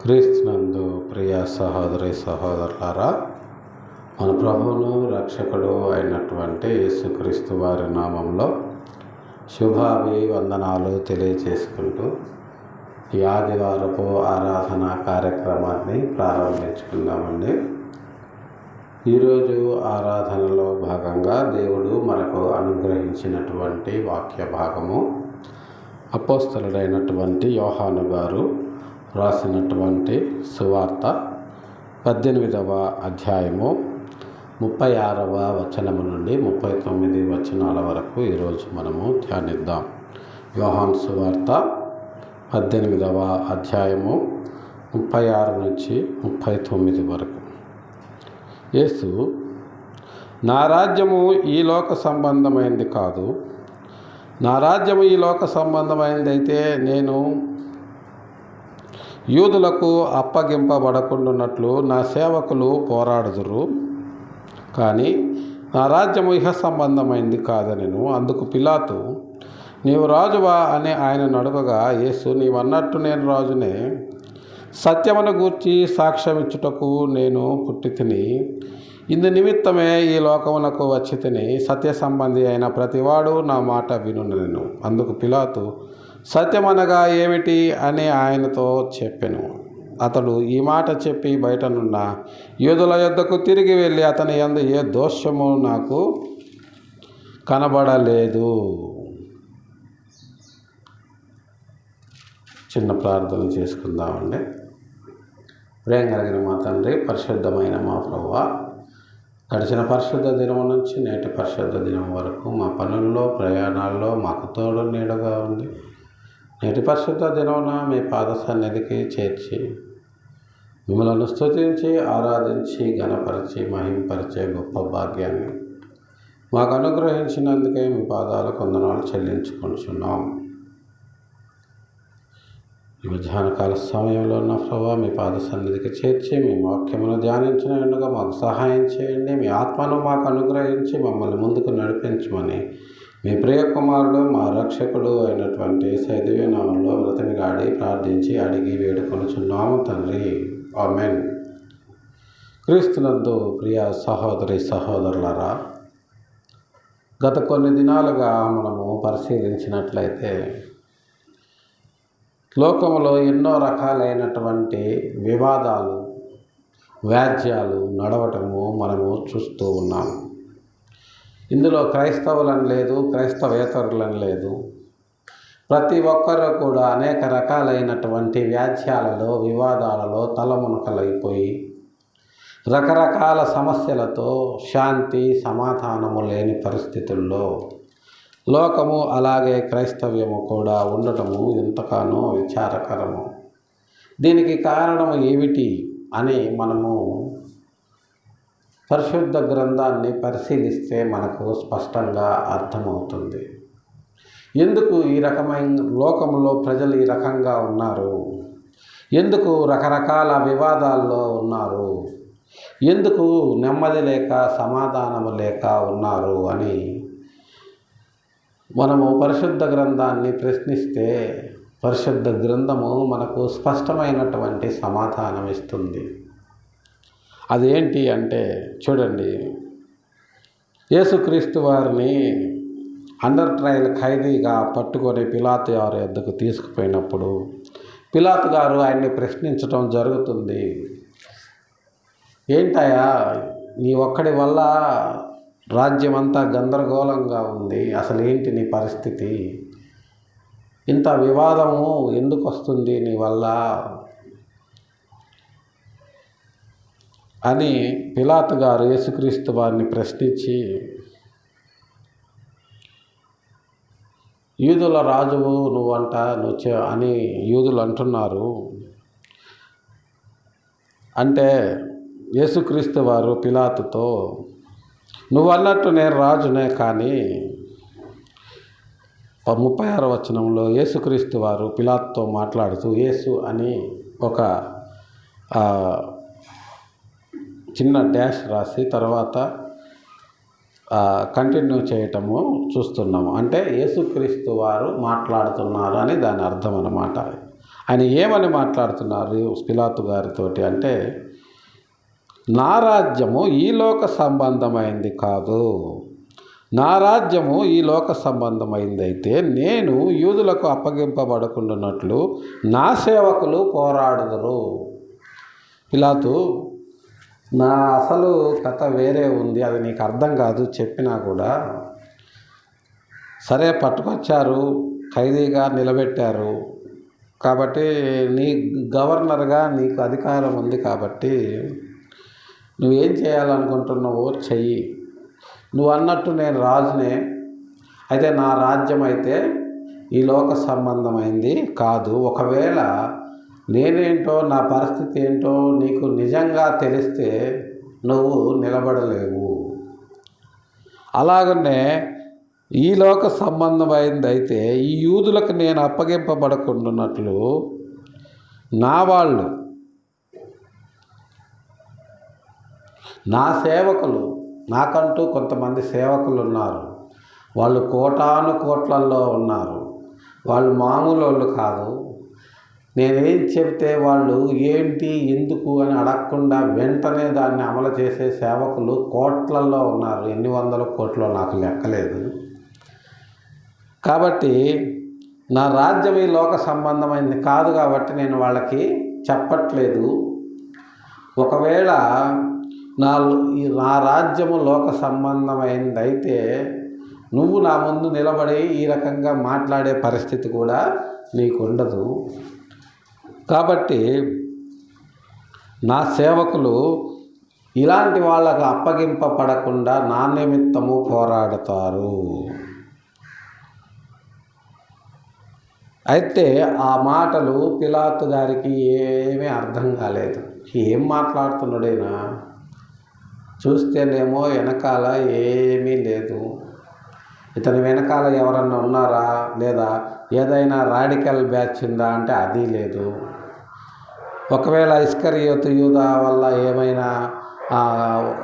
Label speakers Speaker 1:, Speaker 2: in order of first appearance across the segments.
Speaker 1: క్రీస్తునందు ప్రియ సహోదరి సహోదరులారా, మన ప్రభువును రక్షకుడు అయినటువంటి యేసుక్రీస్తు వారి నామంలో శుభాభివందనాలు తెలియజేసుకుంటూ ఈ ఆదివారపు ఆరాధన కార్యక్రమాన్ని ప్రారంభించుకుందామండి. ఈరోజు ఆరాధనలో భాగంగా దేవుడు మనకు అనుగ్రహించినటువంటి వాక్య భాగము అపోస్తలుడైనటువంటి యోహాను గారు రాసినటువంటి సువార్త 18వ అధ్యాయము 36వ వచనము నుండి 39 వచనాల వరకు ఈరోజు మనము ధ్యానిద్దాం. యోహాను సువార్త 18వ అధ్యాయము 36 నుంచి 39 వరకు. యేసు, నా రాజ్యము ఈ లోక సంబంధమైనది కాదు. నా రాజ్యము ఈ లోక సంబంధమైనది అయితే నేను యూదులకు అప్పగింపబడకుండాన్నట్లు నా సేవకులు పోరాడుదురు. కానీ నా రాజ్యము ఇహ సంబంధమైంది కాదనెను. అందుకు పిలాతు, నీవు రాజువా అని ఆయనను అడగగా, యేసు, నీవన్నట్టు నేను రాజునే. సత్యమును గూర్చి సాక్ష్యమిచ్చుటకు నేను పుట్టి తిని, ఇందు నిమిత్తమే ఈ లోకమునకు వచ్చి తిని, సత్య సంబంధి అయిన ప్రతివాడు నా మాట వినునెను. అందుకు పిలాతు, సత్యమనగా ఏమిటి అని ఆయనతో చెప్పెను. అతడు ఈ మాట చెప్పి బయటనున్న యూదుల యొద్దకు తిరిగి వెళ్ళి, అతని యందు ఏ దోషము నాకు కనబడలేదు. చిన్న ప్రార్థన చేసుకుందామండి. ప్రేమ కలిగిన మా తండ్రి, పరిశుద్ధమైన మా ప్రభువా, గడిచిన పరిశుద్ధ దినం నుంచి నేటి పరిశుద్ధ దినం వరకు మా పనుల్లో ప్రయాణాల్లో మాకు తోడు నీడగా ఉంది. నేటి పరిశుద్ధ దినమున మీ పాద సన్నిధికి చేర్చి మిమ్మల్ని స్తుతించి ఆరాధించి ఘనపరిచి మహింపరిచే గొప్ప భాగ్యాన్ని మాకు అనుగ్రహించినందుకే మీ పాదాలకు వందనాలు చెల్లించుకుంటున్నాం. ఈ మధ్యాహ్నకాల సమయంలో ఉన్న ప్రభావ మీ పాద సన్నిధికి చేర్చి మీ వాక్యమును ధ్యానించిన ఎండుగా మాకు సహాయం చేయండి. మీ ఆత్మను మాకు అనుగ్రహించి మమ్మల్ని ముందుకు నడిపించమని మీ ప్రియ కుమారుడు మా రక్షకుడు అయినటువంటి యేసయ్య నామములో బ్రతిమిలాడి ప్రార్థించి అడిగి వేడుకొనుచున్నాము తండ్రి, ఆమేన్. క్రీస్తునందు ప్రియ సహోదరి సహోదరులారా, గత కొన్ని దినాలుగా మనము పరిశీలించినట్లయితే లోకంలో ఎన్నో రకాలైనటువంటి వివాదాలు, వ్యాజ్యాలు నడవటము మనము చూస్తూ ఉన్నాము. ఇందులో క్రైస్తవులని లేదు, క్రైస్తవేతరులని లేదు. ప్రతి ఒక్కరూ కూడా అనేక రకాలైనటువంటి వ్యాజ్యాలలో, వివాదాలలో తలమునకలైపోయి రకరకాల సమస్యలతో శాంతి సమాధానము లేని పరిస్థితుల్లో లోకము అలాగే క్రైస్తవ్యము కూడా ఉండటము ఎంతగానో విచారకరము. దీనికి కారణం ఏమిటి అని మనము పరిశుద్ధ గ్రంథాన్ని పరిశీలిస్తే మనకు స్పష్టంగా అర్థమవుతుంది. ఎందుకు ఈ రకమైన లోకంలో ప్రజలు ఈ రకంగా ఉన్నారు, ఎందుకు రకరకాల వివాదాల్లో ఉన్నారు, ఎందుకు నెమ్మది లేక సమాధానము లేక ఉన్నారు అని మనము పరిశుద్ధ గ్రంథాన్ని ప్రశ్నిస్తే పరిశుద్ధ గ్రంథము మనకు స్పష్టమైనటువంటి సమాధానం ఇస్తుంది. అదేంటి అంటే చూడండి, యేసుక్రీస్తు వారిని అండర్ ట్రయల్ ఖైదీగా పట్టుకొని పిలాతు గారి వద్దకు తీసుకుపోయినప్పుడు పిలాతు గారు ఆయన్ని ప్రశ్నించడం జరుగుతుంది. ఏంటయ్యా, నీ ఒక్కడి వల్ల రాజ్యం అంతా గందరగోళంగా ఉంది, అసలు ఏంటి నీ పరిస్థితి, ఇంత వివాదము ఎందుకు వస్తుంది నీ వల్ల అని పిలాతు గారు యేసుక్రీస్తు వారిని ప్రశ్నించి, యూదుల రాజువు నువ్వంట అని యూదులు అంటున్నారు. అంటే యేసుక్రీస్తు వారు పిలాతుతో, నువ్వు అన్నట్టు నేను రాజునే, కానీ 36వ వచనంలో యేసుక్రీస్తు వారు పిలాతుతో మాట్లాడుతూ యేసు అని ఒక చిన్న డాష్ రాసి తర్వాత కంటిన్యూ చేయటము చూస్తున్నాము. అంటే యేసుక్రీస్తు వారు మాట్లాడుతున్నారు అని దాని అర్థం అన్నమాట. ఆయన ఏమని మాట్లాడుతున్నారు పిలాతు గారితోటి అంటే, నా రాజ్యము ఈ లోక సంబంధమైంది కాదు, నా రాజ్యము ఈ లోక సంబంధమైంది అయితే నేను యూదులకు అప్పగింపబడకుండానట్లు నా సేవకులు పోరాడుదురు. పిలాతు, నా అసలు కథ వేరే ఉంది, అది నీకు అర్థం కాదు చెప్పినా కూడా. సరే, పట్టుకొచ్చారు, ఖైదీగా నిలబెట్టారు కాబట్టి, నీ గవర్నర్గా నీకు అధికారం ఉంది కాబట్టి నువ్వేం చేయాలనుకుంటున్నావో చెయ్యి. నువ్వు అన్నట్టు నేను రాజునే, అయితే నా రాజ్యం అయితే ఈ లోక సంబంధమైంది కాదు. ఒకవేళ నేనేంటో నా పరిస్థితి ఏంటో నీకు నిజంగా తెలిస్తే నువ్వు నిలబడలేవు. అలాగనే ఈ లోక సంబంధమైంది అయితే ఈ యూదులకు నేను అప్పగింపబడకుండానట్లు నా వాళ్ళు, నా సేవకులు, నాకంటూ కొంతమంది సేవకులు ఉన్నారు, వాళ్ళు కోటాను కోట్లల్లో ఉన్నారు, వాళ్ళు మామూలు వాళ్ళు కాదు. నేనేం చెప్తే వాళ్ళు ఏంటి ఎందుకు అని అడగకుండా వెంటనే దాన్ని అమలు చేసే సేవకులు కోట్లల్లో ఉన్నారు. ఎన్ని వందల కోట్లో నాకు లెక్కలేదు. కాబట్టి నా రాజ్యం ఈ లోక సంబంధమైంది కాదు కాబట్టి నేను వాళ్ళకి చెప్పట్లేదు. ఒకవేళ నా రాజ్యము లోక సంబంధమైంది అయితే నువ్వు నా ముందు నిలబడి ఈ రకంగా మాట్లాడే పరిస్థితి కూడా నీకు ఉండదు. కాబట్టి నా సేవకులు ఇలాంటి వాళ్ళకు అప్పగింపబడకుండా నా నిమిత్తము పోరాడతారు. అయితే ఆ మాటలు పిలాతు గారికి ఏమీ అర్థం కాలేదు. ఏం మాట్లాడుతున్నాడైనా చూస్తేనేమో వెనకాల ఏమీ లేదు. ఇతని వెనకాల ఎవరన్నా ఉన్నారా, లేదా ఏదైనా రాడికల్ బ్యాచ్ ఉందా అంటే అది లేదు. ఒకవేళ ఇస్కరియోతు యూదా వల్ల ఏమైనా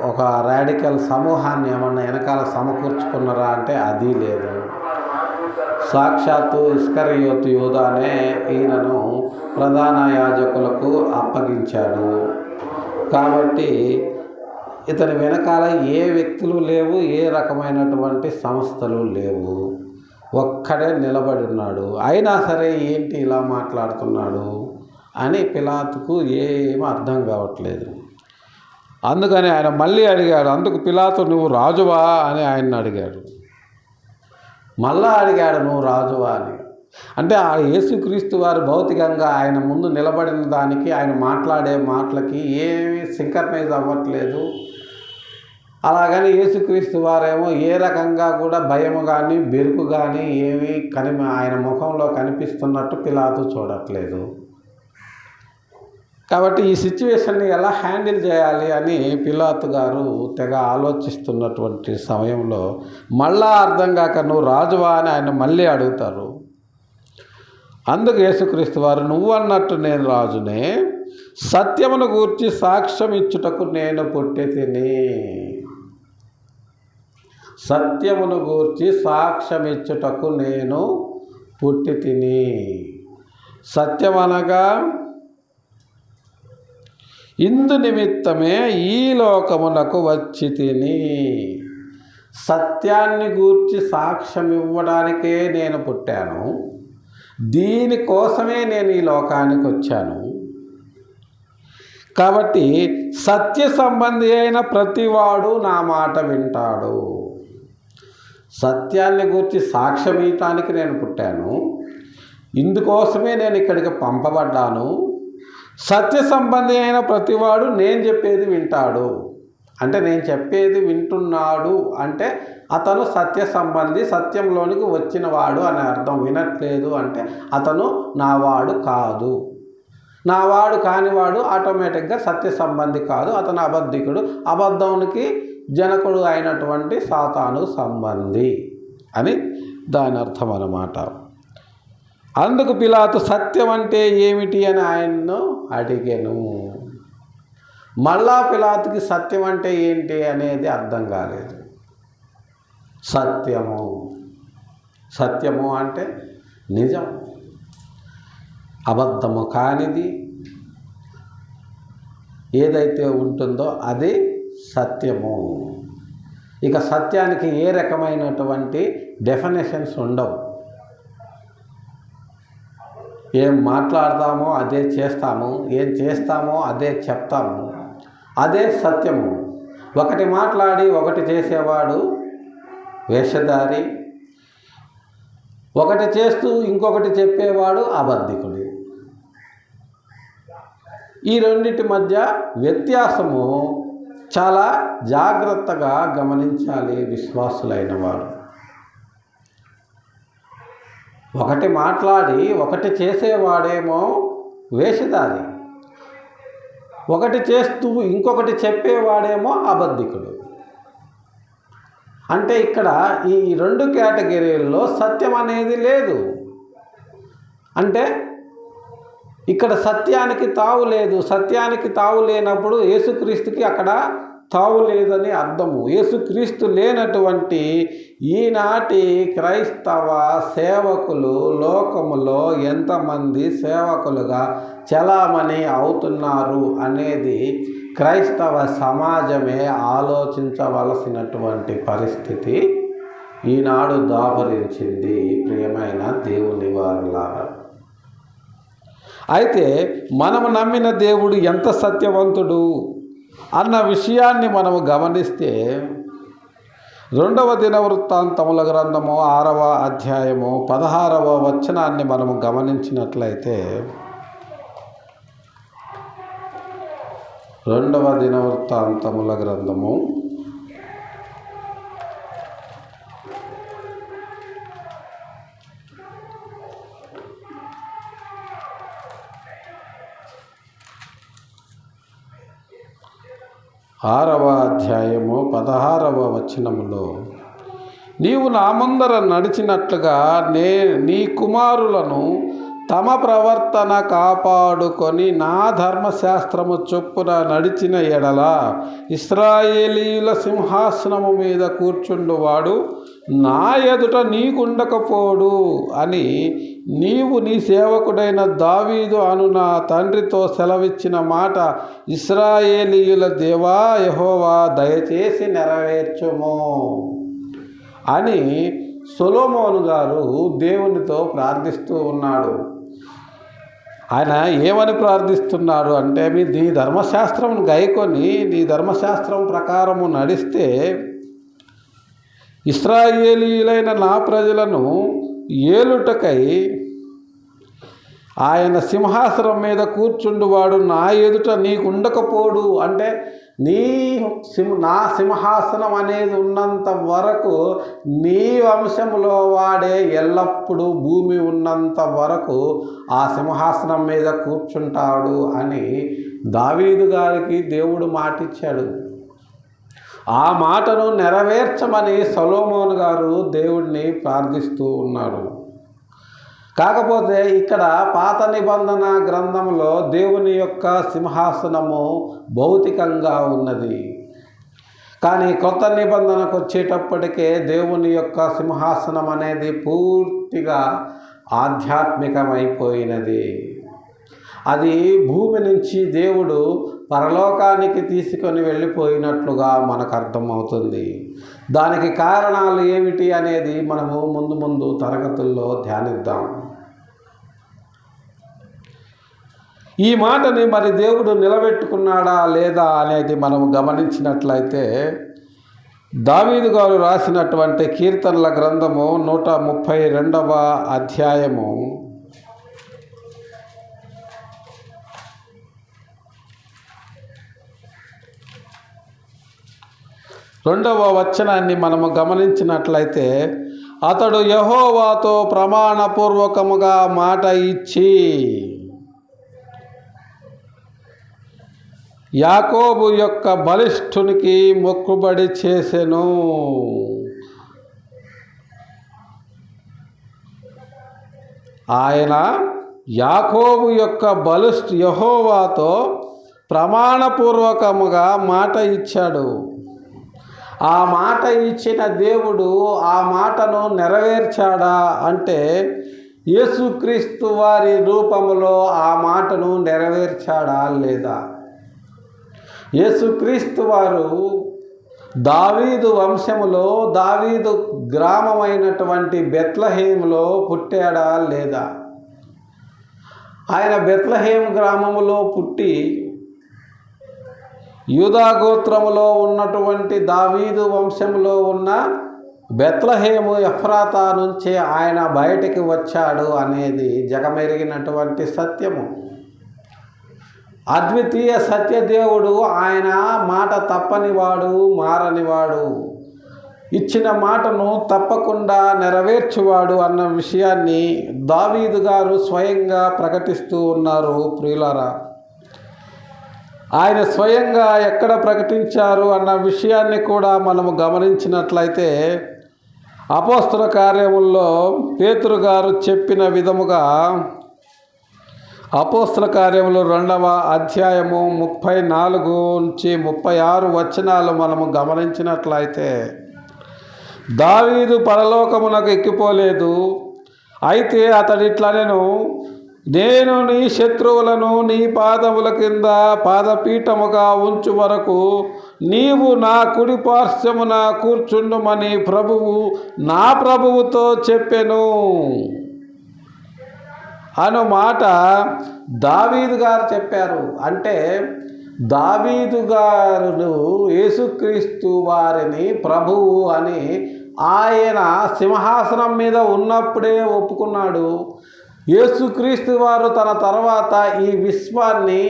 Speaker 1: ఒక రాడికల్ సమూహాన్ని ఏమన్నా వెనకాల సమకూర్చుకున్నారా అంటే అది లేదు. సాక్షాత్తు ఇస్కరియోతు యూదానే ఈయనను ప్రధాన యాజకులకు అప్పగించాడు. కాబట్టి ఇతని వెనకాల ఏ వ్యక్తులు లేవు, ఏ రకమైనటువంటి సంస్థలు లేవు, ఒక్కడే నిలబడి ఉన్నాడు. అయినా సరే ఏంటి ఇలా మాట్లాడుతున్నాడు అని పిలాతుకు ఏమీ అర్థం కావట్లేదు. అందుకని ఆయన మళ్ళీ అడిగాడు. అందుకు పిలాతు, నువ్వు రాజువా అని ఆయన్ని అడిగాడు. మళ్ళా అడిగాడు, నువ్వు రాజువా అని. అంటే ఆ యేసుక్రీస్తు వారు భౌతికంగా ఆయన ముందు నిలబడిన దానికి, ఆయన మాట్లాడే మాటలకి ఏమీ సింక్రనైజ్ అవ్వట్లేదు. అలాగని యేసుక్రీస్తు వారేమో ఏ రకంగా కూడా భయము కానీ బెరుకు కానీ ఏమీ ఆయన ముఖంలో కనిపిస్తున్నట్టు పిలాతు చూడట్లేదు. కాబట్టి ఈ సిచ్యువేషన్ని ఎలా హ్యాండిల్ చేయాలి అని పిలాతు గారు తెగ ఆలోచిస్తున్నటువంటి సమయంలో మళ్ళా అర్థం కాక, నువ్వు రాజువా అని ఆయన మళ్ళీ అడుగుతారు. అందుకు యేసుక్రీస్తు వారు, నువ్వు అన్నట్టు నేను రాజునే, సత్యమును గూర్చి సాక్ష్యం ఇచ్చుటకు నేను పుట్టి తిని. సత్యమును గూర్చి సాక్ష్యం ఇచ్చుటకు నేను పుట్టి తిని. సత్యమనగా ఇందు నిమిత్తమే ఈ లోకమునకు వచ్చి తిని. సత్యాన్ని గూర్చి సాక్ష్యం ఇవ్వడానికే నేను పుట్టాను, దీనికోసమే నేను ఈ లోకానికి వచ్చాను. కాబట్టి సత్య సంబంధి అయిన ప్రతివాడు నా మాట వింటాడు. సత్యాన్ని గూర్చి సాక్ష్యం ఇవ్వటానికి నేను పుట్టాను, ఇందుకోసమే నేను ఇక్కడికి పంపబడ్డాను. సత్య సంబంధి అయిన ప్రతివాడు నేను చెప్పేది వింటాడు. అంటే నేను చెప్పేది వింటున్నాడు అంటే అతను సత్య సంబంధి, సత్యంలోనికి వచ్చినవాడు అని అర్థం. వినట్లేదు అంటే అతను నావాడు కాదు. నావాడు కానివాడు ఆటోమేటిక్గా సత్య సంబంధి కాదు, అతను అబద్ధికుడు, అబద్ధానికి జనకుడు అయినటువంటి సాతాను సంబంధి అని దాని అర్థం అన్నమాట. అందుకు పిలాతు సత్యం అంటే ఏమిటి అని ఆయన్ను అడిగాను. మళ్ళా పిలాతుకి సత్యం అంటే ఏంటి అనేది అర్థం కాలేదు. సత్యము అంటే నిజం. అబద్ధము కానిది ఏదైతే ఉంటుందో అది సత్యము. ఇక సత్యానికి ఏ రకమైనటువంటి డెఫినేషన్స్ ఉండవు. ఏం మాట్లాడతామో అదే చేస్తాము, ఏం చేస్తామో అదే చెప్తాము, అదే సత్యము. ఒకటి మాట్లాడి ఒకటి చేసేవాడు వేషధారి, ఒకటి చేస్తూ ఇంకొకటి చెప్పేవాడు అబద్ధికుడు. ఈ రెండింటి మధ్య వ్యత్యాసము చాలా జాగ్రత్తగా గమనించాలి విశ్వాసులైన వారు. ఒకటి మాట్లాడి ఒకటి చేసేవాడేమో వేషధారి, ఒకటి చేస్తూ ఇంకొకటి చెప్పేవాడేమో అబద్ధికుడు. అంటే ఇక్కడ ఈ రెండు కేటగిరీల్లో సత్యం అనేది లేదు. అంటే ఇక్కడ సత్యానికి తావు లేదు. సత్యానికి తావు లేనప్పుడు యేసుక్రీస్తుకి అక్కడ తావు లేదని అర్థము. యేసుక్రీస్తు లేనటువంటి ఈనాటి క్రైస్తవ సేవకులు లోకములో ఎంతమంది సేవకులుగా చలామణి అవుతున్నారు అనేది క్రైస్తవ సమాజమే ఆలోచించవలసినటువంటి పరిస్థితి ఈనాడు దాపరించింది. ప్రియమైన దేవుని వారలారా, అయితే మనము నమ్మిన దేవుడు ఎంత సత్యవంతుడు అన్న విషయాన్ని మనము గమనిస్తే 2వ దినవృత్తాంతముల గ్రంథము 6వ అధ్యాయము 16వ వచనాన్ని మనము గమనించినట్లయితే, 2వ దినవృత్తాంతముల గ్రంథము 6వ అధ్యాయము 16వ వచనములో, నీవు నా ముందర నడిచినట్లుగా నీ కుమారులను తమ ప్రవర్తన కాపాడుకొని నా ధర్మశాస్త్రము చొప్పున నడిచిన ఎడల ఇశ్రాయేలీయుల సింహాసనము మీద కూర్చుండువాడు నా ఎదుట నీకుండకపోడు అని నీవు నీ సేవకుడైన దావీదు అను నా తండ్రితో సెలవిచ్చిన మాట ఇశ్రాయేలీయుల దేవా యెహోవా దయచేసి నెరవేర్చుము అని సొలొమోను గారు దేవునితో ప్రార్థిస్తూ ఉన్నాడు. ఆయన ఏమని ప్రార్థిస్తున్నాడు అంటే, నీ ధర్మశాస్త్రమును గైకొని నీ ధర్మశాస్త్రం ప్రకారము నడిస్తే ఇశ్రాయేలీయులైన నా ప్రజలను ఏలుటకై ఆయన సింహాసనం మీద కూర్చుండువాడు నా ఎదుట నీకు ఉండకపోడు. అంటే నా సింహాసనం అనేది ఉన్నంత వరకు నీ వంశంలో వాడే ఎల్లప్పుడూ భూమి ఉన్నంత వరకు ఆ సింహాసనం మీద కూర్చుంటాడు అని దావీదు గారికి దేవుడు మాటిచ్చాడు. ఆ మాటను నెరవేర్చమని సొలొమోను గారు దేవుడిని ప్రార్థిస్తూ ఉన్నారు. కాకపోతే ఇక్కడ పాత నిబంధన గ్రంథంలో దేవుని యొక్క సింహాసనము భౌతికంగా ఉన్నది. కానీ కొత్త నిబంధనకు వచ్చేటప్పటికే దేవుని యొక్క సింహాసనం అనేది పూర్తిగా ఆధ్యాత్మికమైపోయినది. అది భూమి నుంచి దేవుడు పరలోకానికి తీసుకొని వెళ్ళిపోయినట్లుగా మనకు అర్థమవుతుంది. దానికి కారణాలు ఏమిటి అనేది మనము ముందు తరగతుల్లో ధ్యానిద్దాం. ఈ మాటని మరి దేవుడు నిలబెట్టుకున్నాడా లేదా అనేది మనము గమనించినట్లయితే, దావీదు గారు రాసినటువంటి కీర్తనల గ్రంథము 132వ అధ్యాయము 2వ వచనాన్ని మనము గమనించినట్లయితే, అతడు యెహోవాతో ప్రమాణపూర్వకముగా మాట ఇచ్చి యాకోబు యొక్క బలిష్ఠునికి మొక్కుబడి చేసెను. ఆయన యాకోబు యొక్క యెహోవాతో ప్రమాణపూర్వకముగా మాట ఇచ్చాడు. ఆ మాట ఇచ్చిన దేవుడు ఆ మాటను నెరవేర్చాడా అంటే, యేసుక్రీస్తు వారి రూపములో ఆ మాటను నెరవేర్చాడా లేదా? యేసుక్రీస్తు వారు దావీదు వంశములో దావీదు గ్రామమైనటువంటి బెత్లెహేములో పుట్టాడా లేదా? ఆయన బెత్లెహేము గ్రామములో పుట్టి యూదా గోత్రములో ఉన్నటువంటి దావీదు వంశంలో ఉన్న బెత్లెహేము ఎఫ్రాతా నుంచే ఆయన బయటికి వచ్చాడు అనేది జగమెరిగినటువంటి సత్యము. అద్వితీయ సత్యదేవుడు, ఆయన మాట తప్పనివాడు, మారనివాడు, ఇచ్చిన మాటను తప్పకుండా నెరవేర్చువాడు అన్న విషయాన్ని దావీదు గారు స్వయంగా ప్రకటిస్తూ ఉన్నారు. ప్రియులారా, ఆయన స్వయంగా ఎక్కడ ప్రకటించారు అన్న విషయాన్ని కూడా మనము గమనించినట్లయితే, అపోస్తల కార్యముల్లో పేతురు గారు చెప్పిన విధముగా అపోస్తల కార్యములు 2వ అధ్యాయము 34 నుంచి 36 వచనాలు మనము గమనించినట్లయితే, దావీదు పరలోకమునకు ఎక్కిపోలేదు, అయితే అతడిట్లా నేను నీ శత్రువులను నీ పాదముల కింద పాదపీఠముగా ఉంచు వరకు నీవు నా కుడి పార్శ్వమున కూర్చుండుమని ప్రభువు నా ప్రభువుతో చెప్పెను అను మాట దావీదు గారు చెప్పారు. అంటే దావీదు గారు యేసుక్రీస్తు వారిని ప్రభువు అని ఆయన సింహాసనం మీద ఉన్నప్పుడే ఒప్పుకున్నాడు. యేసుక్రీస్తు వారు తన తర్వాత ఈ విశ్వాన్ని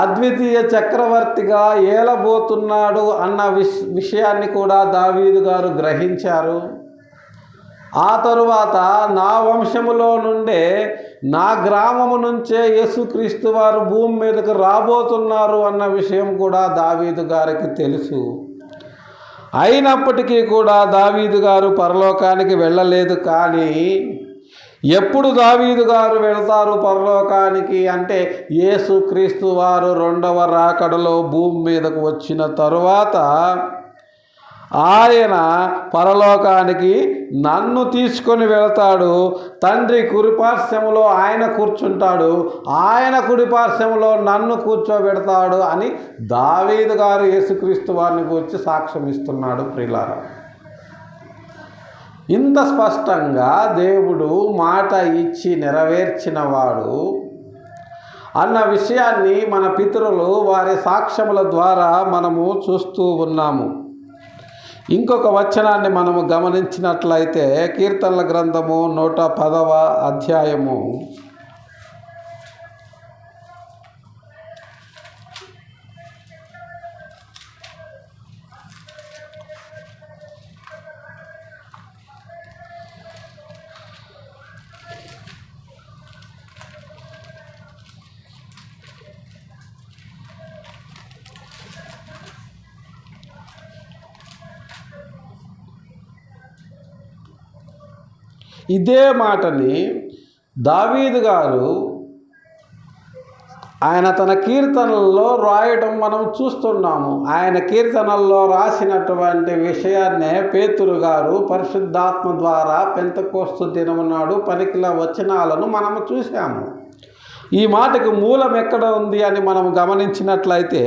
Speaker 1: అద్వితీయ చక్రవర్తిగా ఏలబోతున్నాడు అన్న విషయాన్ని కూడా దావీదు గారు గ్రహించారు. ఆ తరువాత నా వంశములో నుండే, నా గ్రామము నుంచే యేసుక్రీస్తు వారు భూమి మీదకు రాబోతున్నారు అన్న విషయం కూడా దావీదు గారికి తెలుసు. అయినప్పటికీ కూడా దావీదు గారు పరలోకానికి వెళ్ళలేదు. కానీ ఎప్పుడు దావీదు గారు వెళ్తారు పరలోకానికి అంటే, యేసుక్రీస్తు వారు 2వ రాకడలో భూమి మీదకు వచ్చిన తరువాత ఆయన పరలోకానికి నన్ను తీసుకొని వెళతాడు. తండ్రి కుడిపార్శ్వములో ఆయన కూర్చుంటాడు, ఆయన కుడిపార్శ్వములో నన్ను కూర్చోబెడతాడు అని దావీదు గారు యేసుక్రీస్తు వారిని గురించి సాక్ష్యం ఇస్తున్నాడు. ప్రియులారా, ఇంత స్పష్టంగా దేవుడు మాట ఇచ్చి నెరవేర్చిన వాడు అన్న విషయాన్ని మన పితరులు వారి సాక్ష్యముల ద్వారా మనము చూస్తూ ఉన్నాము. ఇంకొక వచనాన్ని మనము గమనించినట్లయితే, కీర్తనల గ్రంథము 110వ అధ్యాయము 'ఇదే మాటని దావీదు గారు ఆయన తన కీర్తనల్లో రాయడం మనం చూస్తున్నాము. ఆయన కీర్తనల్లో రాసినటువంటి విషయాన్నే పేతురు గారు పరిశుద్ధాత్మ ద్వారా పెంతెకోస్తు దినము నాడు పలికిన వచనాలను మనము చూసాము. ఈ మాటకు మూలం ఎక్కడ ఉంది అని మనం గమనించినట్లయితే,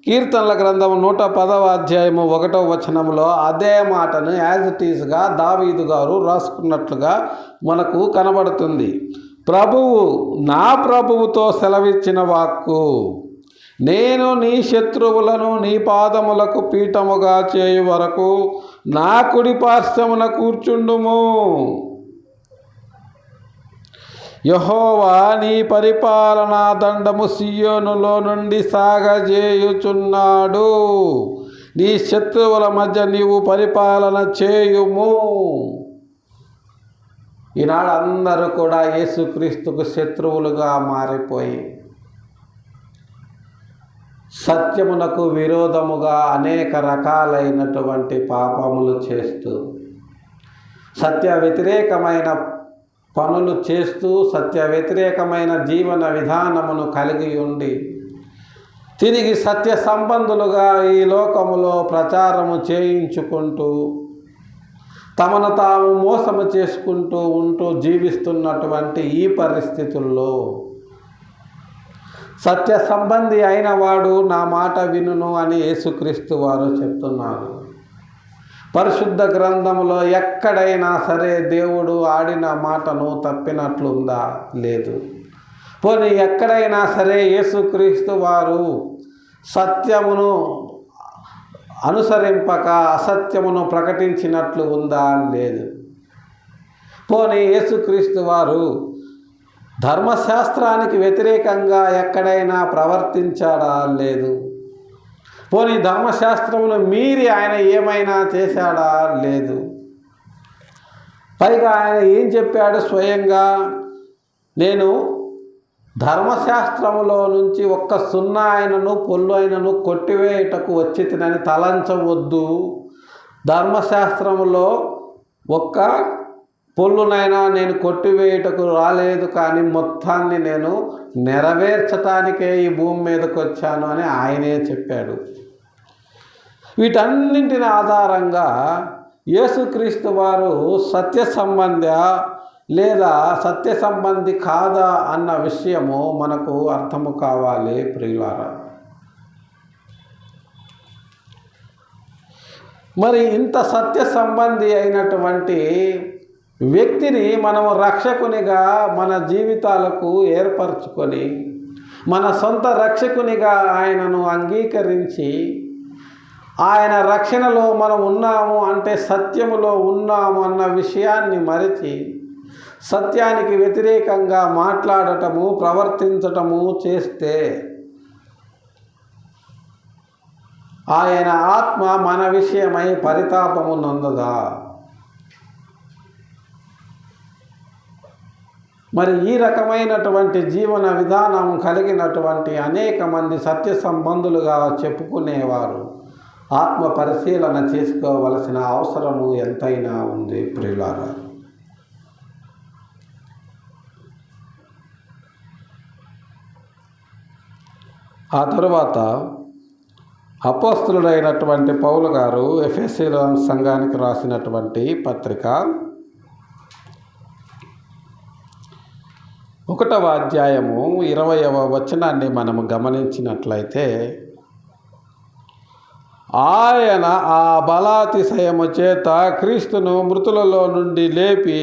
Speaker 1: కీర్తనల గ్రంథం 110వ అధ్యాయము 1వ వచనంలో అదే మాటను యాజ్ ఇట్ ఈస్గా దావీదు గారు రాసుకున్నట్లుగా మనకు కనబడుతుంది. ప్రభువు నా ప్రభువుతో సెలవిచ్చిన వాక్కు, నేను నీ శత్రువులను నీ పాదములకు పీఠముగా చేయు వరకు నా కుడి పార్శ్వమున కూర్చుండుము. యెహోవా నీ పరిపాలనా దండము సియోనులో నుండి సాగజేయుచున్నాడు. నీ శత్రువుల మధ్య నీవు పరిపాలన చేయుము. ఈనాడు అందరూ కూడా యేసుక్రీస్తుకు శత్రువులుగా మారిపోయి సత్యమునకు విరోధముగా అనేక రకాలైనటువంటి పాపములు చేస్తూ, సత్య వ్యతిరేకమైన పనులు చేస్తూ, సత్య వ్యతిరేకమైన జీవన విధానమును కలిగి ఉండి తిరిగి సత్య సంబంధులుగా ఈ లోకములో ప్రచారము చేయించుకుంటూ తమను తాము మోసము చేసుకుంటూ జీవిస్తున్నటువంటి ఈ పరిస్థితుల్లో సత్య సంబంధి అయిన వాడు నా మాట వినును అని యేసుక్రీస్తు వారు చెప్తున్నారు. పరిశుద్ధ గ్రంథంలో ఎక్కడైనా సరే దేవుడు ఆడిన మాటను తప్పినట్లుందా? లేదు. పోనీ ఎక్కడైనా సరే యేసుక్రీస్తు వారు సత్యమును అనుసరింపక అసత్యమును ప్రకటించినట్లు ఉందా? లేదు. పోనీ యేసుక్రీస్తు వారు ధర్మశాస్త్రానికి వ్యతిరేకంగా ఎక్కడైనా ప్రవర్తించాడా? లేదు. పోనీ ధర్మశాస్త్రమును మీరి ఆయన ఏమైనా చేశాడా? లేదు. పైగా ఆయన ఏం చెప్పాడు? స్వయంగా నేను ధర్మశాస్త్రములో నుంచి ఒక్క సున్నా అయినను పొల్లు అయినను కొట్టివేయటకు వచ్చి తినని తలంచవద్దు. ధర్మశాస్త్రములో ఒక్క పొల్లునైనా నేను కొట్టివేయటకు రాలేదు, కానీ మొత్తాన్ని నేను నెరవేర్చటానికే ఈ భూమి మీదకి వచ్చాను అని ఆయనే చెప్పాడు. వీటన్నింటిని ఆధారంగా యేసుక్రీస్తు వారు సత్య సంబంధ లేదా సత్య సంబంధి కాదా అన్న విషయము మనకు అర్థము కావాలి ప్రియులారా. మరి ఇంత సత్య సంబంధి అయినటువంటి వ్యక్తిని మనము రక్షకునిగా మన జీవితాలకు ఏర్పరచుకొని మన సొంత రక్షకునిగా ఆయనను అంగీకరించి ఆయన రక్షణలో మనం ఉన్నాము అంటే సత్యములో ఉన్నాము అన్న విషయాన్ని మరిచి సత్యానికి వ్యతిరేకంగా మాట్లాడటము ప్రవర్తించటము చేస్తే ఆయన ఆత్మ మన విషయమై పరితాపము నొందదా? మరి ఈ రకమైనటువంటి జీవన విధానం కలిగినటువంటి అనేక మంది సత్య సంబంధులుగా చెప్పుకునేవారు ఆత్మ పరిశీలన చేసుకోవలసిన అవసరము ఎంతైనా ఉంది ప్రియులారా. ఆ తరువాత అపోస్తలుడైనటువంటి పౌలు గారు ఎఫెసీ సంఘానికి రాసినటువంటి పత్రిక 1వ అధ్యాయము 20వ వచనాన్ని మనము గమనించినట్లయితే, ఆయన ఆ బలాతిశయము చేత క్రీస్తును మృతులలో నుండి లేపి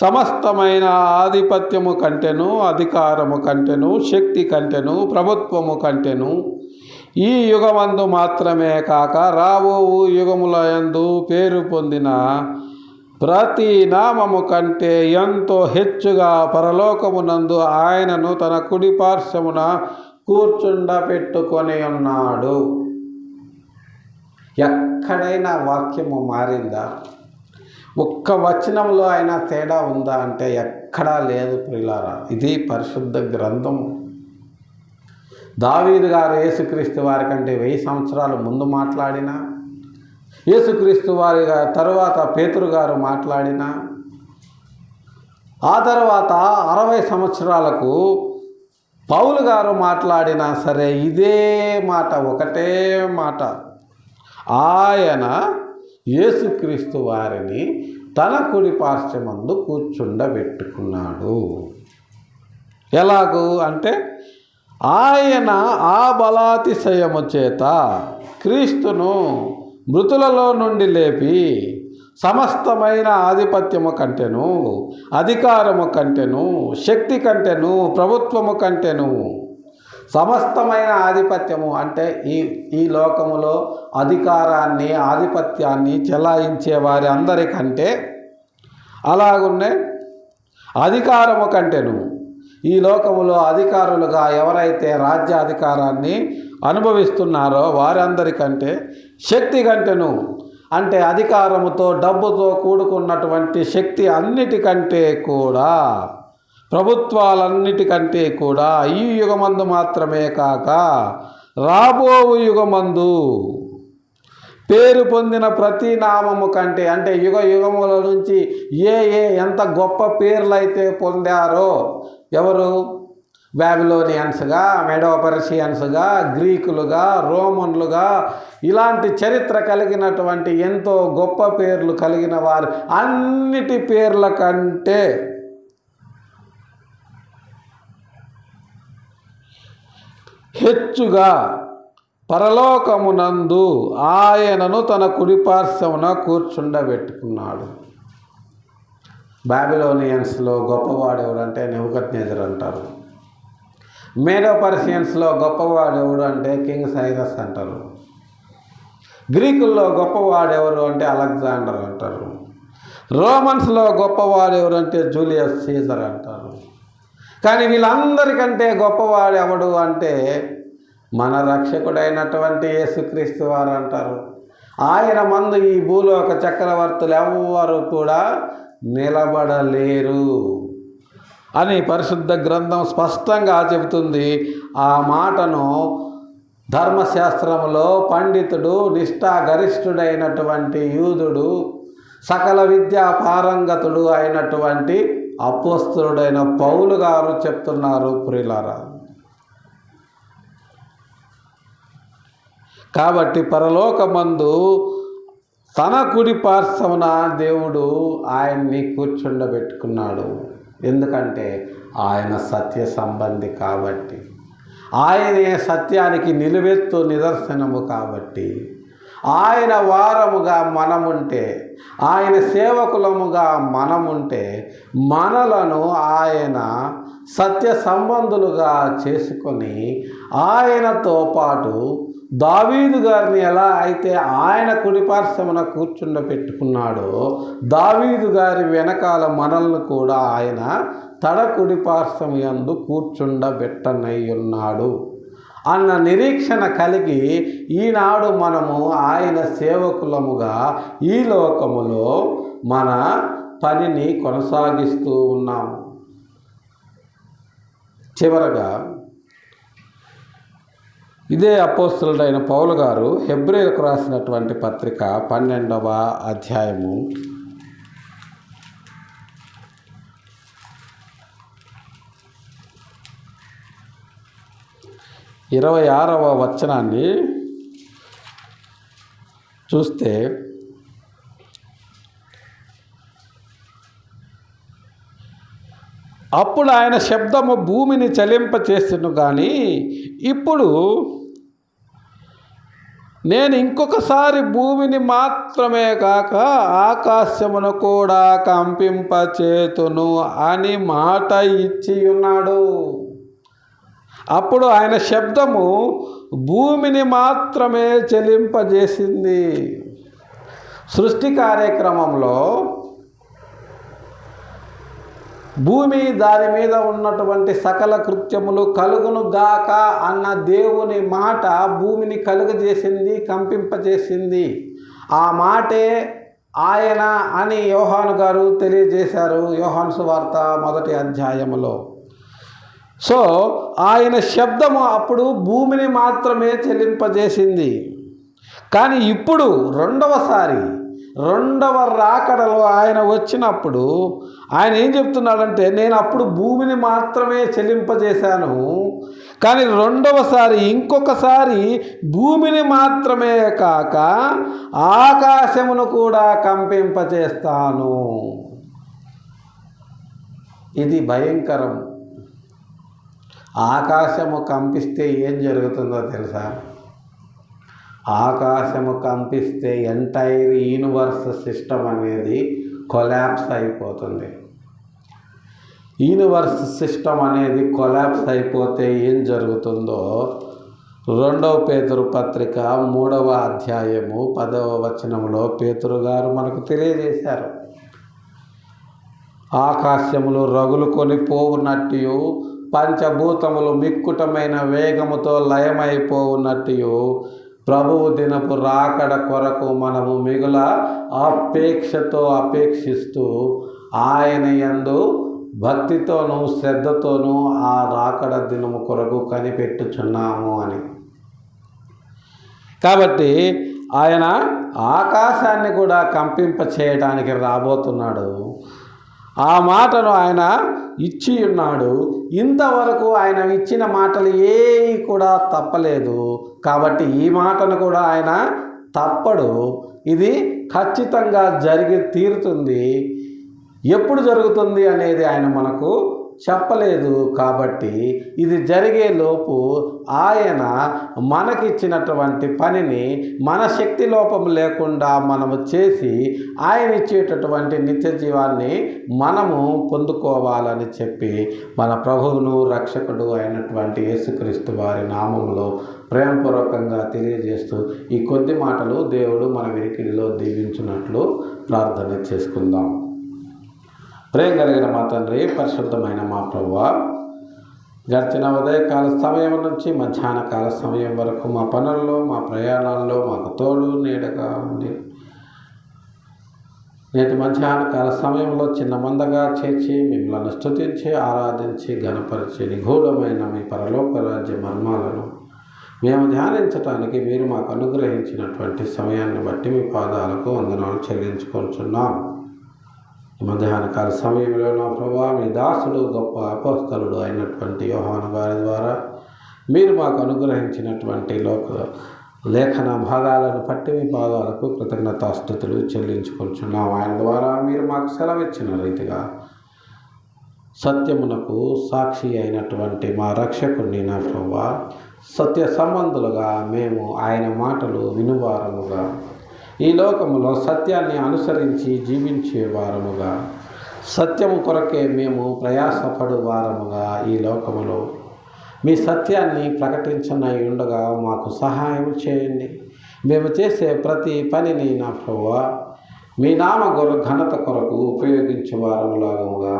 Speaker 1: సమస్తమైన ఆధిపత్యము కంటెను, అధికారము కంటెను, శక్తి కంటెను, ప్రభుత్వము కంటెను ఈ యుగమందు మాత్రమే కాక రాబోవు యుగముల యందు పేరు పొందిన ప్రతి నామము కంటే ఎంతో హెచ్చుగా పరలోకమునందు ఆయనను తన కుడి పార్శ్వమున కూర్చుండపెట్టుకొని ఉన్నాడు. ఎక్కడైనా వాక్యము మారిందా? ఒక్క వచనంలో అయినా తేడా ఉందా అంటే ఎక్కడా లేదు ప్రియులారా. ఇది పరిశుద్ధ గ్రంథము. దావీదు గారు యేసుక్రీస్తు వారి కంటే 1000 సంవత్సరాలు ముందు మాట్లాడిన, యేసుక్రీస్తు వారి తరువాత పేతురు గారు మాట్లాడిన, ఆ తర్వాత 60 సంవత్సరాలకు పౌలు గారు మాట్లాడినా సరే ఇదే మాట, ఒకటే మాట. ఆయన యేసుక్రీస్తు వారిని తన కుడి పార్శ్వమందు కూర్చుండబెట్టుకున్నాడు. ఎలాగూ అంటే ఆయన ఆ బలాతిశయము చేత క్రీస్తును మృతులలో నుండి లేపి సమస్తమైన ఆధిపత్యము కంటెను, అధికారము కంటెను, శక్తి కంటెను, ప్రభుత్వము కంటెను. సమస్తమైన ఆధిపత్యము అంటే ఈ లోకములో అధికారాన్ని ఆధిపత్యాన్ని చెలాయించే వారి అందరికంటే, అలాగున్నే అధికారము కంటెను, ఈ లోకములో అధికారులుగా ఎవరైతే రాజ్యాధికారాన్ని అనుభవిస్తున్నారో వారందరికంటే, శక్తి కంటెను అంటే అధికారముతో డబ్బుతో కూడుకున్నటువంటి శక్తి అన్నిటికంటే కూడా, ప్రభుత్వాలన్నిటికంటే కూడా ఈ యుగమందు మాత్రమే కాక రాబోవు యుగమందు పేరు పొందిన ప్రతి నామము కంటే, అంటే యుగ యుగముల నుంచి ఎంత గొప్ప పేర్లైతే పొందారో ఎవరు? బాబిలోనియన్స్గా, మెడో పర్షియన్స్గా, గ్రీకులుగా, రోమన్లుగా ఇలాంటి చరిత్ర కలిగినటువంటి ఎంతో గొప్ప పేర్లు కలిగిన వారు అన్నిటి పేర్ల కంటే హెచ్చుగా పరలోకమునందు ఆయనను తన కుడిపార్శ్వమున కూర్చుండబెట్టుకున్నాడు. బాబిలోనియన్స్లో గొప్పవాడు ఎవరంటే నెబుకద్నెజర్ అంటారు. మేడో పర్షియన్స్లో గొప్పవాడు ఎవరు అంటే కింగ్ సైరస్ అంటారు. గ్రీకుల్లో గొప్పవాడు ఎవరు అంటే అలెగ్జాండర్ అంటారు. రోమన్స్లో గొప్పవాడు ఎవరు అంటే జూలియస్ సీజర్ అంటారు. కానీ వీళ్ళందరికంటే గొప్పవాడు ఎవడు అంటే మన రక్షకుడైనటువంటి యేసుక్రీస్తు వారు అంటారు. ఆయన మందు ఈ భూలోక చక్రవర్తులు ఎవ్వరు కూడా నిలబడలేరు అని పరిశుద్ధ గ్రంథం స్పష్టంగా చెబుతుంది. ఆ మాటను ధర్మశాస్త్రంలో పండితుడు, నిష్ఠాగరిష్ఠుడైనటువంటి యూదుడు, సకల విద్యా పారంగతుడు అయినటువంటి అపోస్తలుడైన పౌలు గారు చెప్తున్నారు ప్రియులారా. కాబట్టి పరలోకమందు తన కుడి పార్శ్వమున దేవుడు ఆయన్ని కూర్చుండబెట్టుకున్నాడు. ఎందుకంటే ఆయన సత్య సంబంధి కాబట్టి, ఆయనే సత్యానికి నిలువెత్తు నిదర్శనము కాబట్టి, ఆయన వారముగా మనముంటే, ఆయన సేవకులముగా మనముంటే మనలను ఆయన సత్య సంబంధులుగా చేసుకొని ఆయనతో పాటు దావీదు గారిని ఎలా అయితే ఆయన కుడిపార్శ్వమున కూర్చుండబెట్టుకున్నాడో దావీదు గారి వెనకాల మనల్ని కూడా ఆయన తడ కుడిపార్శ్వము యందు కూర్చుండబెట్టనయ్యున్నాడు అన్న నిరీక్షణ కలిగి ఈనాడు మనము ఆయన సేవకులముగా ఈ లోకములో మన పనిని కొనసాగిస్తూ ఉన్నాము. చివరగా ఇదే అపోస్తలుడైన పౌలు గారు హెబ్రీయులకు రాసినటువంటి పత్రిక 12వ అధ్యాయము 26వ వచనాన్ని చూస్తే, అప్పుడు ఆయన శబ్దము భూమిని చలింపచేసెను గాని ఇప్పుడు నేను ఇంకొకసారి భూమిని మాత్రమే కాక ఆకాశమును కూడా కంపింపచేతును అని మాట ఇచ్చి ఉన్నాడు. అప్పుడు ఆయన శబ్దము భూమిని మాత్రమే చలింపజేసింది. సృష్టి కార్యక్రమంలో భూమి దాని మీద ఉన్నటువంటి సకల కృత్యములు కలుగును గాక అన్న దేవుని మాట భూమిని కలుగజేసింది, కంపింపజేసింది. ఆ మాటే ఆయన అని యోహాను గారు తెలియజేశారు యోహాను సువార్త 1వ అధ్యాయములో. సో ఆయన శబ్దము అప్పుడు భూమిని మాత్రమే చెల్లింపజేసింది. కానీ ఇప్పుడు రెండవ రాకడలో ఆయన వచ్చినప్పుడు ఆయన ఏం చెప్తున్నాడంటే, నేను అప్పుడు భూమిని మాత్రమే చెల్లింపజేశాను, కానీ ఇంకొకసారి భూమిని మాత్రమే కాక ఆకాశమును కూడా కంపింపజేస్తాను. ఇది భయంకరం. ఆకాశము కంపిస్తే ఏం జరుగుతుందో తెలుసా? ఆకాశము కంపిస్తే ఎంటైర్ యూనివర్స్ సిస్టమ్ అనేది కొలాప్స్ అయిపోతుంది. యూనివర్స్ సిస్టమ్ అనేది కొలాప్స్ అయిపోతే ఏం జరుగుతుందో 2వ పేతురు పత్రిక 3వ అధ్యాయము 10వ వచనంలో పేతురు గారు మనకు తెలియజేశారు. ఆకాశములు రగులుకొని పోవునట్టు, పంచభూతములు మిక్కుటమైన వేగముతో లయమైపోవునట్టు ప్రభువు దినపు రాకడ కొరకు మనము మిగుల అపేక్షతో అపేక్షిస్తూ ఆయన యందు భక్తితోనూ శ్రద్ధతోనూ ఆ రాకడ దినము కొరకు కనిపెట్టుచున్నాము అని. కాబట్టి ఆయన ఆకాశాన్ని కూడా కంపింప చేయడానికి రాబోతున్నాడు. ఆ మాటను ఆయన ఇచ్చి ఉన్నాడు. ఇంతవరకు ఆయన ఇచ్చిన మాటలు ఏవి కూడా తప్పలేదు. కాబట్టి ఈ మాటను కూడా ఆయన తప్పడు. ఇది ఖచ్చితంగా జరిగి తీరుతుంది. ఎప్పుడు జరుగుతుంది అనేది ఆయన మనకు చెప్పలేదు. కాబట్టి ఇది జరిగేలోపు ఆయన మనకిచ్చినటువంటి పనిని మన శక్తి లోపం లేకుండా మనము చేసి ఆయన ఇచ్చేటటువంటి నిత్య జీవాన్ని మనము పొందుకోవాలని చెప్పి మన ప్రభువును రక్షకుడు అయినటువంటి యేసుక్రీస్తు వారి నామములో ప్రేమపూర్వకంగా తెలియజేస్తూ ఈ కొద్ది మాటలు దేవుడు మన వినికిడిలో దీవించినట్లు ప్రార్థన చేసుకుందాం. ప్రేమ కలిగిన మా తండ్రి, పరిశుద్ధమైన మా ప్రభువా, గడిచిన ఉదయకాల సమయం నుంచి మధ్యాహ్న కాల సమయం వరకు మా పనుల్లో, మా ప్రయాణాల్లో మాకు తోడు నీడగా ఉండి నేటి మధ్యాహ్న కాల సమయంలో చిన్న మందగా చేర్చి మిమ్మల్ని స్తుతించి ఆరాధించి గణపరిచి నిగూఢమైన మీ పరలోక రాజ్య మర్మాలను మేము ధ్యానించటానికి మీరు మాకు అనుగ్రహించినటువంటి సమయాన్ని బట్టి మీ పాదాలకు వందనాలు చెల్లించుకుంటున్నాం. ఈ మధ్యాహ్న కాల సమయంలో నా ప్రభువా, మీ దాసుడు గొప్ప అపోస్తలుడు అయినటువంటి యోహాను గారి ద్వారా మీరు మాకు అనుగ్రహించినటువంటి లేఖన భాగాలను బట్టి మీ పాదాలకు కృతజ్ఞతాస్తుతులు చెల్లించుకుంటున్నాం. ఆయన ద్వారా మీరు మాకు సెలవిచ్చిన రీతిగా సత్యమునకు సాక్షి అయినటువంటి మా రక్షకుడిని నా ప్రభువా, సత్య సంబంధులుగా మేము ఆయన మాటలు వినువారముగా, ఈ లోకములో సత్యాన్ని అనుసరించి జీవించే వారముగా, సత్యము కొరకే మేము ప్రయాసపడు వారముగా ఈ లోకములో మీ సత్యాన్ని ప్రకటించనై ఉండగా మాకు సహాయం చేయండి. మేము చేసే ప్రతి పనిని నా ప్రభువా మీ నామ ఘనత కొరకు ఉపయోగించే వారములాగముగా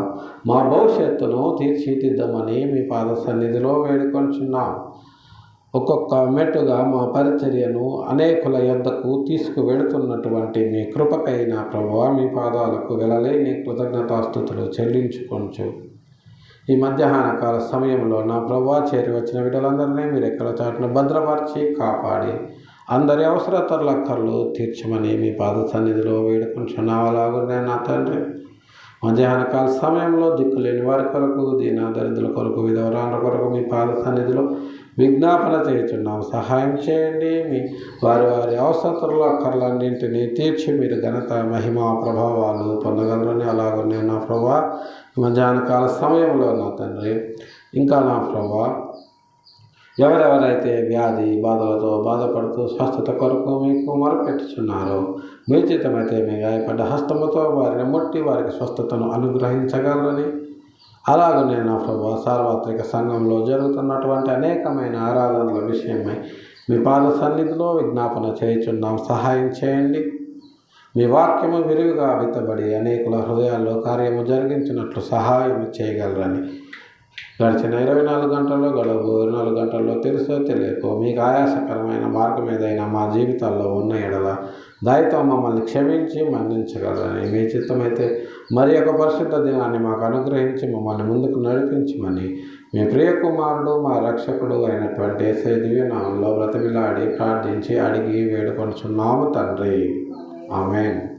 Speaker 1: మా భవిష్యత్తును తీర్చిదిద్దమని మీ పాద సన్నిధిలో వేడుకొంచున్నాం. ఒక్కొక్క మెట్టుగా మా పరిచర్యను అనేకుల యొద్దకు తీసుకువెడుతున్నటువంటి మీ కృపకైన ప్రభువా మీ పాదాలకు వెలలేని కృతజ్ఞతాస్తుతులు చెల్లించుకొంచు. ఈ మధ్యాహ్న కాల సమయంలో నా ప్రభువా చేరి వచ్చిన వీళ్ళందరినీ మీరు ఎక్కడ చాటును భద్రపరిచి కాపాడి అందరి అవసరతలక్కర్లు తీర్చమని మీ పాద సన్నిధిలో వేడుకొంచున్నావలాగునే నా తండ్రి. మధ్యాహ్న కాల సమయంలో దిక్కులేని వారి కొరకు, దీన దరిద్రుల కొరకు, విధవరాల కొరకు మీ పాద సన్నిధిలో విజ్ఞాపన చేస్తున్నాం. సహాయం చేయండి. మీ వారి అవసరతల అక్కర్లన్నింటినీ తీర్చి మీరు ఘనత మహిమ ప్రభావాలు పొందగలరని అలాగనే నా ప్రభా మధ్యాహ్న కాల సమయంలో నా తండ్రి ఇంకా నా ప్రభా ఎవరెవరైతే వ్యాధి బాధలతో బాధపడుతూ స్వస్థత కొరకు మీకు మొరపెట్టుచున్నారో మీ చిత్తమైతే మీ గాయపడ్డ హస్తముతో వారిని ముట్టి వారికి స్వస్థతను అనుగ్రహించగలరని అలాగనే నా ప్రభు సార్వత్రిక సంఘంలో జరుగుతున్నటువంటి అనేకమైన ఆరాధనల విషయమై మీ పాద సన్నిధిలో విజ్ఞాపన చేయుచున్నాం. సహాయం చేయండి. మీ వాక్యము విరివిగా విత్తబడి అనేకుల హృదయాల్లో కార్యము జరిగించినట్లు సహాయం చేయగలరని గడిచిన 24 గంటల్లో గడువు 24 గంటల్లో తెలుసో తెలియకో మీకు ఆయాసకరమైన మార్గం ఏదైనా మా జీవితాల్లో ఉన్న ఎడల దయతో మమ్మల్ని క్షమించి మన్నించగలరని మీ చిత్తమైతే మరి ఒక పరిశుద్ధ దినాన్ని మాకు అనుగ్రహించి మమ్మల్ని ముందుకు నడిపించమని మీ ప్రియ కుమారుడు మా రక్షకుడు అయినటువంటి యేసయ్య దివ్య నామములో బ్రతిమిలాడి ప్రార్థించి అడిగి వేడుకొనుచున్నాము తండ్రి. ఆమేన్.